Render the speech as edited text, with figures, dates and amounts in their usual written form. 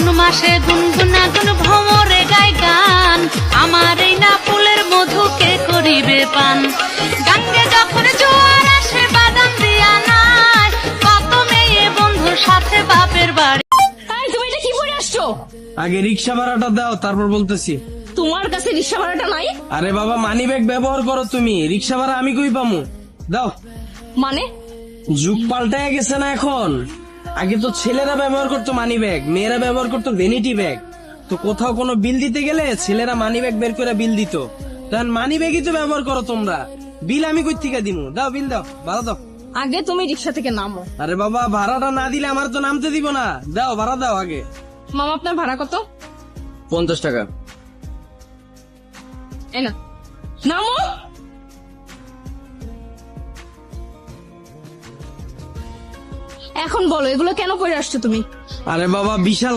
ফাগুন মাসে গুনগুনা গুন ভ্রমরে গায় গান, আমার এই না ফুলের মধুকে করিবে পান। গাঙ্গে যখন জোয়ার আসে বাদাম দিয়া নাই, কত মেয়ে বন্ধুর সাথে বাপের বাড়ি। তাই তুমি এটা কি পরে আসছো? আগে রিক্সা ভাড়াটা দাও, তারপর বলতেছি। তোমার কাছে রিক্সা ভাড়াটা নাই? আরে বাবা, মানি ব্যাগ ব্যবহার করো তুমি, রিক্সা ভাড়া আমি কই পামু? দাও। মানে যুগ পাল্টায় গেছে না এখন। আগে তো ছেলেরা ব্যবহার করতো মানি ব্যাগ, মেয়েরা ব্যবহার করতো ভ্যানিটি ব্যাগ। তো কোথাও কোনো বিল দিতে গেলে ছেলেরা মানি ব্যাগ বের করে বিল দিত, তখন মানি ব্যাগই তো ব্যবহার করো তোমরা। বিল আমি কই থেকে দিমু? দাও বিল দাও, ভাড়া দাও। আগে তুমি রিক্সা থেকে নামো। আরে বাবা, ভাড়াটা না দিলে আমার তো নামতে দিব না। দাও ভাড়া দাও আগে। মামা আপনার ভাড়া কত? 50 টাকা। এই না, নামো। এখন বলো এগুলো কেন পরে আসছো তুমি? আরে বাবা, বিশাল